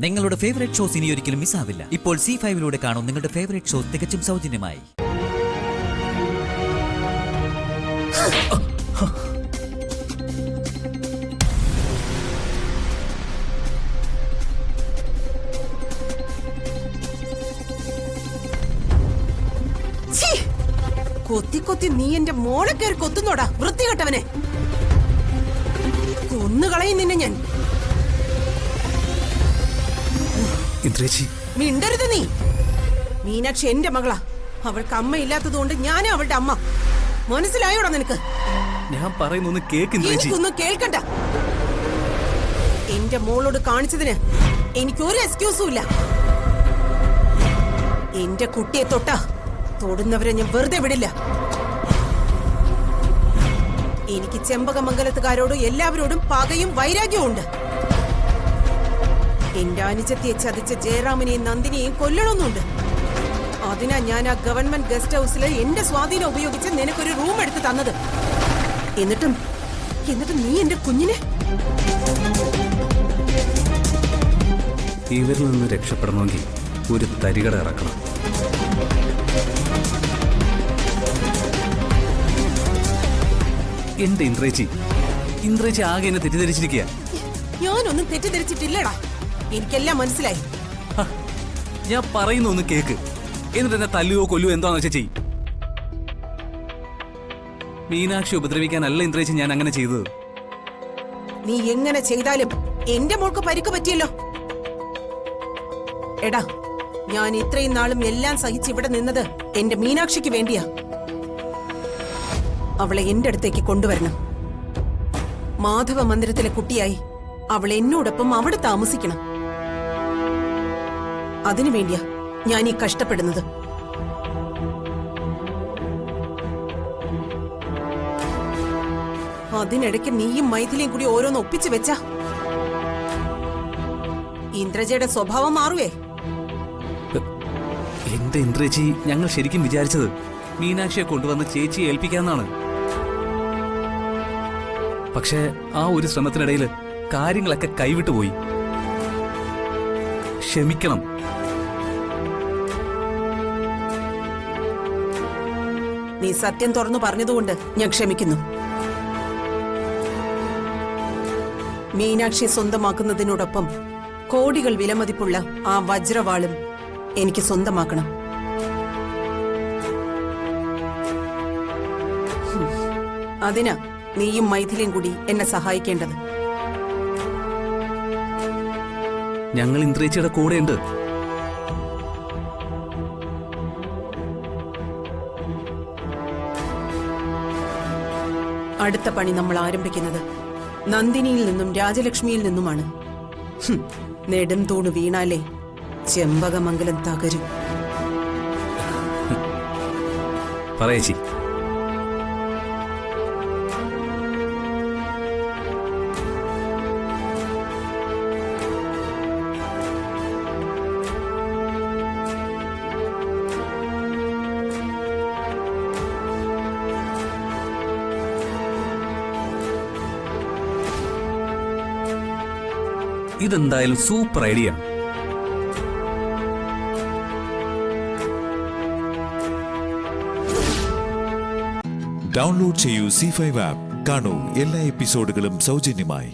നിങ്ങളുടെ favourite shows ഇനി ഒരിക്കലും മിസ്സാവില്ല. ഇപ്പോൾ C5-ലൂടെ കാണും നിങ്ങളുടെ ഫേവറേറ്റ് ഷോസ് തികച്ചും സൗജന്യമായി. കൊത്തി കൊത്തി നീ എന്റെ മോളെ കയറി കൊത്തുന്നോടാ വൃത്തികെട്ടവനെ. കൊന്നുകളയും നിന്നെ ഞാൻ. മിണ്ടരുത് നീ. മീനാക്ഷി എന്റെ മകളാ. അവൾക്ക് അമ്മ ഇല്ലാത്തതുകൊണ്ട് ഞാനാ അവളുടെ അമ്മ. മനസ്സിലായോടാ നിനക്ക്? ഞാൻ പറയുന്നൊന്ന് കേക്ക്. എനിക്കൊന്നും കേൾക്കണ്ട. എന്റെ മോളോട് കാണിച്ചതിന് എനിക്കൊരു എക്സ്ക്യൂസും ഇല്ല. എന്റെ കുട്ടിയെ തൊടുന്നവരെ ഞാൻ വെറുതെ വിടില്ല. എനിക്ക് ചെമ്പകമംഗലത്തുകാരോടും എല്ലാവരോടും പകയും വൈരാഗ്യവും ഉണ്ട്. എന്റെ അനുജത്തിയെ ചതിച്ച ജയറാമിനെയും നന്ദിനിയെയും കൊല്ലണമെന്നുണ്ട്. അതിനാ ഞാൻ ആ ഗവൺമെന്റ് ഗസ്റ്റ് ഹൗസിൽ എന്റെ സ്വാധീനം ഉപയോഗിച്ച് നിനക്കൊരു റൂം എടുത്ത് തന്നത്. എന്നിട്ടും നീ എന്റെ കുഞ്ഞിനെ ഇവരിൽ നിന്ന് രക്ഷപ്പെടണമെങ്കിൽ ഒരു തരികട ഇറക്കണം. എന്റെ ഇന്ദ്രേച്ചി ആകെ എന്നെ തെറ്റിദ്ധരിച്ചിരിക്കുക. ഞാനൊന്നും തെറ്റിദ്ധരിച്ചിട്ടില്ലടാ. എനിക്കെല്ലാം മനസ്സിലായി. ഞാൻ പറയുന്ന ഒന്ന് കേക്ക്. എന്നിട്ട് എന്നെ തല്ലുവോ കൊല്ലുവോ എന്താന്ന് വെച്ചാൽ ചെയ്യും. മീനാക്ഷി ഉപദ്രവിക്കാനല്ല ഇന്ദ്രേച്ചി ഞാൻ അങ്ങനെ ചെയ്തത്. നീ എങ്ങനെ ചെയ്താലും എന്റെ മോൾക്ക് പരിക്ക് പറ്റിയല്ലോ. എടാ, ഞാൻ ഇത്രയും നാളും എല്ലാം സഹിച്ച് ഇവിടെ നിന്നത് എന്റെ മീനാക്ഷിക്ക് വേണ്ടിയാ. അവളെ എന്റെ അടുത്തേക്ക് കൊണ്ടുവരണം. മാധവ മന്ദിരത്തിലെ കുട്ടിയായി അവൾ എന്നോടൊപ്പം അവിടെ താമസിക്കണം. അതിനുവേണ്ടിയാ ഞാൻ ഈ കഷ്ടപ്പെടുന്നത്. അതിനിടയ്ക്ക് നീയും മൈഥിലിയും കൂടി ഓരോന്ന് ഒപ്പിച്ചു വെച്ചാ ഇന്ദ്രജയുടെ സ്വഭാവം മാറുവേ. എന്റെ ഇന്ദ്രേച്ചി, ഞങ്ങൾ ശരിക്കും വിചാരിച്ചത് മീനാക്ഷിയെ കൊണ്ടുവന്ന് ചേച്ചിയെ ഏൽപ്പിക്കാന്നാണ്. പക്ഷേ ആ ഒരു ശ്രമത്തിനിടയിൽ കാര്യങ്ങളൊക്കെ കൈവിട്ടുപോയി. ക്ഷമിക്കണം. നീ സത്യം തുറന്നു പറഞ്ഞതുകൊണ്ട് ഞാൻ ക്ഷമിക്കുന്നു. മീനാക്ഷി സ്വന്തമാക്കുന്നതിനോടൊപ്പം കോടികൾ വിലമതിപ്പുള്ള ആ വജ്രവാളും എനിക്ക് സ്വന്തമാക്കണം. അതിനാ നീയും മൈഥിലിയും കൂടി എന്നെ സഹായിക്കേണ്ടത്. ഞങ്ങൾ ഇന്ദ്രേച്ചിയുടെ കൂടെയുണ്ട്. അടുത്ത പണി നമ്മൾ ആരംഭിക്കുന്നത് നന്ദിനിയിൽ നിന്നും രാജലക്ഷ്മിയിൽ നിന്നുമാണ്. നെടും തൂണ് വീണാലേ ചെമ്പകമംഗലം തകരും. പറയേച്ചി. ഇതെന്തായാലും സൂപ്പർ ഐഡിയ. ഡൗൺലോഡ് ചെയ്യൂ C5 ആപ്പ്. കാണൂ എല്ലാ എപ്പിസോഡുകളും സൗജന്യമായി.